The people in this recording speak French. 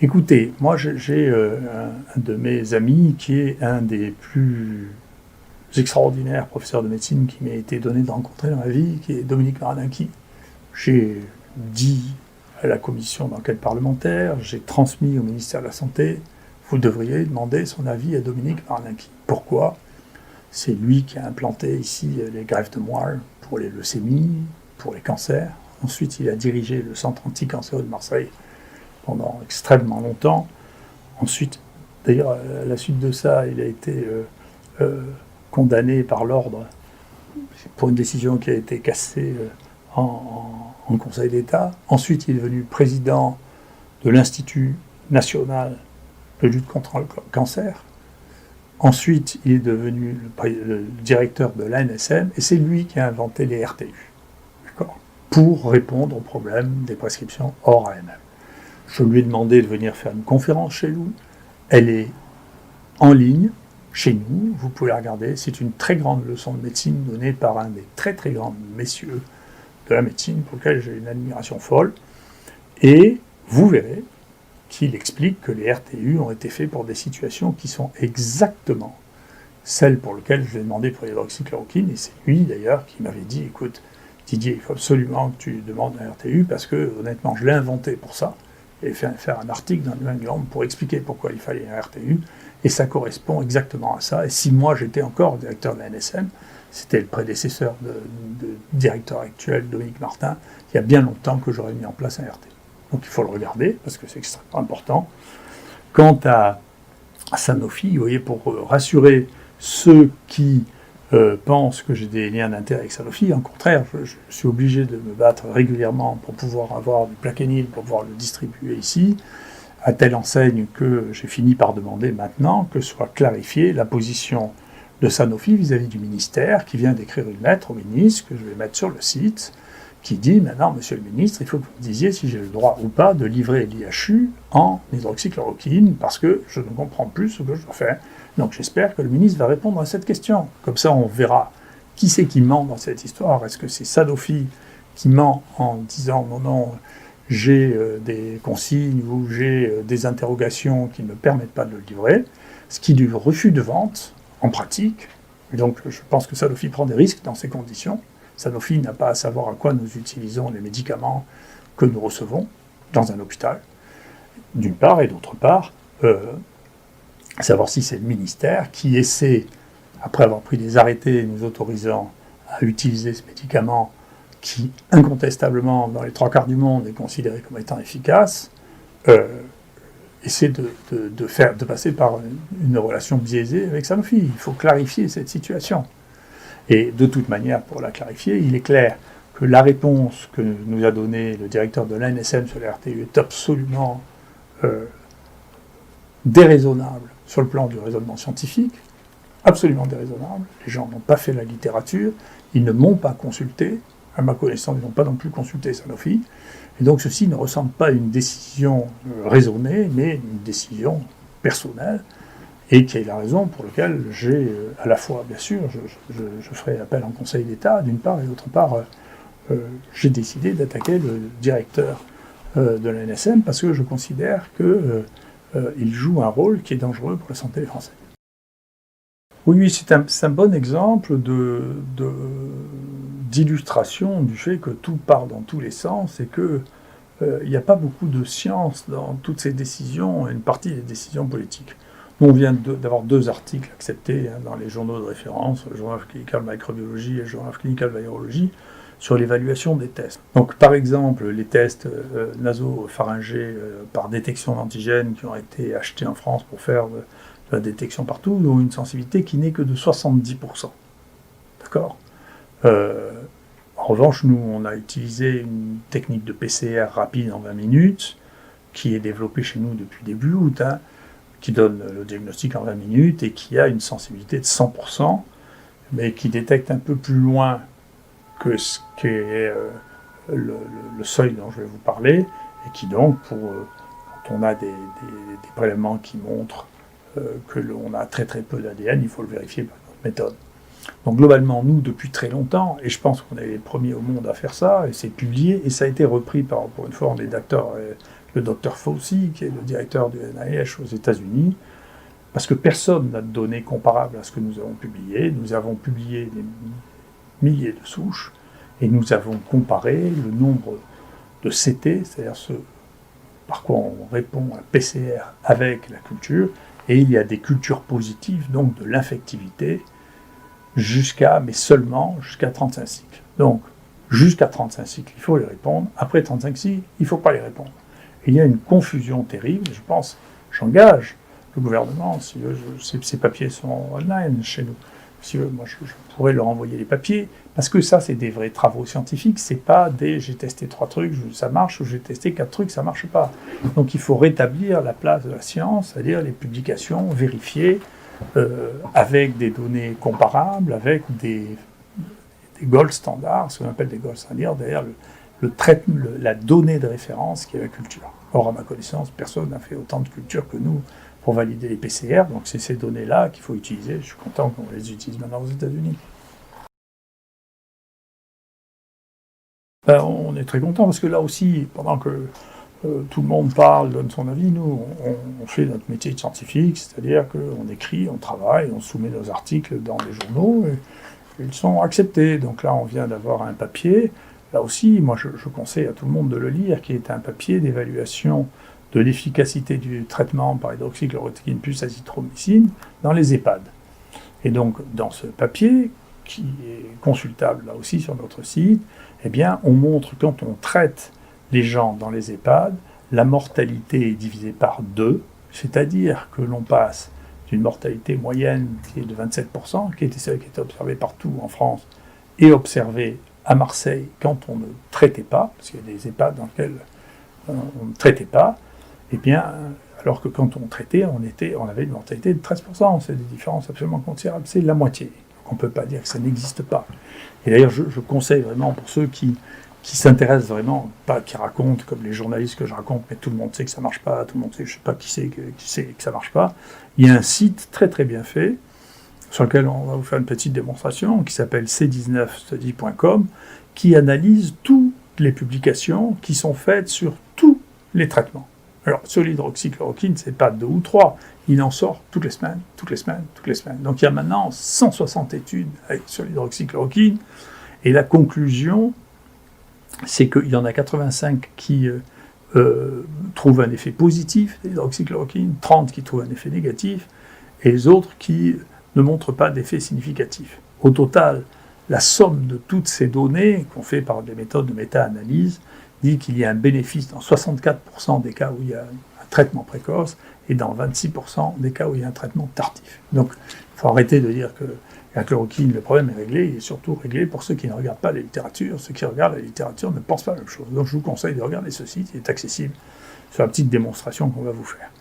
Écoutez, moi j'ai un de mes amis qui est un des plus extraordinaires professeurs de médecine qui m'a été donné de rencontrer dans ma vie, qui est Dominique Marinaki. J'ai dit à la commission d'enquête parlementaire, j'ai transmis au ministère de la Santé, vous devriez demander son avis à Dominique Marinaki. Pourquoi? C'est lui qui a implanté ici les greffes de moelle pour les leucémies, pour les cancers. Ensuite, il a dirigé le centre anti-cancéreux de Marseille pendant extrêmement longtemps. Ensuite, d'ailleurs, à la suite de ça, il a été condamné par l'ordre pour une décision qui a été cassée en Conseil d'État. Ensuite, il est devenu président de l'Institut national de lutte contre le cancer. Ensuite, il est devenu le directeur de l'ANSM et c'est lui qui a inventé les RTU, d'accord, pour répondre aux problèmes des prescriptions hors AMM. Je lui ai demandé de venir faire une conférence chez nous. Elle est en ligne, chez nous, vous pouvez la regarder. C'est une très grande leçon de médecine donnée par un des très très grands messieurs de la médecine, pour lequel j'ai une admiration folle. Et vous verrez qu'il explique que les RTU ont été faits pour des situations qui sont exactement celles pour lesquelles je lui ai demandé pour l'hydroxychloroquine. Et c'est lui d'ailleurs qui m'avait dit, écoute Didier, il faut absolument que tu demandes un RTU parce que honnêtement je l'ai inventé pour ça. Et faire un article dans le New England pour expliquer pourquoi il fallait un RTU, et ça correspond exactement à ça. Et si moi j'étais encore directeur de la NSM, c'était le prédécesseur de directeur actuel, Dominique Martin, il y a bien longtemps que j'aurais mis en place un RTU. Donc il faut le regarder, parce que c'est extrêmement important. Quant à Sanofi, vous voyez, pour rassurer ceux qui pensent que j'ai des liens d'intérêt avec Sanofi, au contraire, je suis obligé de me battre régulièrement pour pouvoir avoir du Plaquenil, pour pouvoir le distribuer ici, à telle enseigne que j'ai fini par demander maintenant que soit clarifiée la position de Sanofi vis-à-vis du ministère, qui vient d'écrire une lettre au ministre, que je vais mettre sur le site, qui dit maintenant, monsieur le ministre, il faut que vous me disiez si j'ai le droit ou pas de livrer l'IHU en hydroxychloroquine, parce que je ne comprends plus ce que je dois faire. Donc j'espère que le ministre va répondre à cette question. Comme ça, on verra qui c'est qui ment dans cette histoire. Est-ce que c'est Sanofi qui ment en disant non, non, j'ai des consignes ou j'ai des interrogations qui ne me permettent pas de le livrer, ce qui est du refus de vente en pratique. Et donc je pense que Sanofi prend des risques dans ces conditions. Sanofi n'a pas à savoir à quoi nous utilisons les médicaments que nous recevons dans un hôpital, d'une part, et d'autre part, savoir si c'est le ministère qui essaie, après avoir pris des arrêtés nous autorisant à utiliser ce médicament qui, incontestablement, dans les trois quarts du monde, est considéré comme étant efficace, essaie de passer par une relation biaisée avec Sanofi. Il faut clarifier cette situation. Et de toute manière, pour la clarifier, il est clair que la réponse que nous a donnée le directeur de l'ANSM sur les RTU est absolument déraisonnable sur le plan du raisonnement scientifique, absolument déraisonnable. Les gens n'ont pas fait la littérature, ils ne m'ont pas consulté, à ma connaissance, ils n'ont pas non plus consulté Sanofi, et donc ceci ne ressemble pas à une décision raisonnée, mais une décision personnelle, et qui est la raison pour laquelle j'ai, à la fois, bien sûr, je ferai appel en Conseil d'État, d'une part, et d'autre part, j'ai décidé d'attaquer le directeur de l'ANSM, parce que je considère qu'il joue un rôle qui est dangereux pour la santé des Français. Oui, c'est un bon exemple d'illustration du fait que tout part dans tous les sens et qu'il n'y a pas beaucoup de science dans toutes ces décisions, et une partie des décisions politiques. Nous, on vient d'avoir 2 articles acceptés dans les journaux de référence, le Journal of Clinical Microbiology et le Journal of Clinical Virology, sur l'évaluation des tests. Donc, par exemple, les tests nasopharyngés par détection d'antigènes qui ont été achetés en France pour faire de la détection partout ont une sensibilité qui n'est que de 70%. D'accord ? En revanche, nous, on a utilisé une technique de PCR rapide en 20 minutes, qui est développée chez nous depuis début août, qui donne le diagnostic en 20 minutes et qui a une sensibilité de 100%, mais qui détecte un peu plus loin que ce qu'est le seuil dont je vais vous parler, et qui donc, quand on a des prélèvements qui montrent que l'on a très très peu d'ADN, il faut le vérifier par notre méthode. Donc globalement, nous, depuis très longtemps, et je pense qu'on est les premiers au monde à faire ça, et c'est publié, et ça a été repris par, pour une fois, des docteurs, le docteur Fauci, qui est le directeur du NIH aux États-Unis, parce que personne n'a de données comparables à ce que nous avons publié. Nous avons publié des milliers de souches, et nous avons comparé le nombre de CT, c'est-à-dire ce par quoi on répond à PCR avec la culture, et il y a des cultures positives, donc de l'infectivité, mais seulement jusqu'à 35 cycles. Donc, jusqu'à 35 cycles, il faut les répondre. Après 35 cycles, il ne faut pas les répondre. Et il y a une confusion terrible, je pense, j'engage le gouvernement, si ces papiers sont online chez nous, si moi je pourrais leur envoyer les papiers, parce que ça, c'est des vrais travaux scientifiques, c'est pas des j'ai testé 3 trucs, ça marche, ou j'ai testé 4 trucs, ça marche pas. Donc il faut rétablir la place de la science, c'est-à-dire les publications vérifiées, avec des données comparables, avec des gold standards, ce qu'on appelle des gold standards, derrière la donnée de référence qui est la culture. Or, à ma connaissance, personne n'a fait autant de culture que nous pour valider les PCR, donc c'est ces données-là qu'il faut utiliser. Je suis content qu'on les utilise maintenant aux États-Unis. On est très content parce que là aussi, pendant que tout le monde parle, donne son avis, nous, on fait notre métier de scientifique, c'est-à-dire qu'on écrit, on travaille, on soumet nos articles dans les journaux, et ils sont acceptés. Donc là, on vient d'avoir un papier. Là aussi, moi, je conseille à tout le monde de le lire, qui est un papier d'évaluation de l'efficacité du traitement par hydroxychloroquine plus azithromycine dans les EHPAD. Et donc, dans ce papier, qui est consultable là aussi sur notre site, eh bien, on montre quand on traite les gens dans les EHPAD, la mortalité est divisée par 2, c'est-à-dire que l'on passe d'une mortalité moyenne qui est de 27%, qui était celle qui était observée partout en France, et observée à Marseille quand on ne traitait pas, parce qu'il y a des EHPAD dans lesquels on ne traitait pas, eh bien, alors que quand on traitait, on avait une mortalité de 13%. C'est des différences absolument considérables, c'est la moitié. Donc on ne peut pas dire que ça n'existe pas. Et d'ailleurs, je conseille vraiment pour ceux qui s'intéressent vraiment, pas qui racontent comme les journalistes que je raconte, mais tout le monde sait que ça ne marche pas, tout le monde sait, je ne sais pas qui sait que ça ne marche pas. Il y a un site très très bien fait, sur lequel on va vous faire une petite démonstration, qui s'appelle c19study.com, qui analyse toutes les publications qui sont faites sur tous les traitements. Alors, sur l'hydroxychloroquine, c'est pas 2 ou 3, il en sort toutes les semaines. Donc il y a maintenant 160 études sur l'hydroxychloroquine, et la conclusion, c'est qu'il y en a 85 qui trouvent un effet positif de l'hydroxychloroquine, 30 qui trouvent un effet négatif, et les autres qui ne montrent pas d'effet significatif. Au total, la somme de toutes ces données, qu'on fait par des méthodes de méta-analyse, dit qu'il y a un bénéfice dans 64% des cas où il y a un traitement précoce et dans 26% des cas où il y a un traitement tardif. Donc, il faut arrêter de dire que la chloroquine, le problème est réglé, il est surtout réglé pour ceux qui ne regardent pas la littérature. Ceux qui regardent la littérature ne pensent pas la même chose. Donc, je vous conseille de regarder ce site, il est accessible sur la petite démonstration qu'on va vous faire.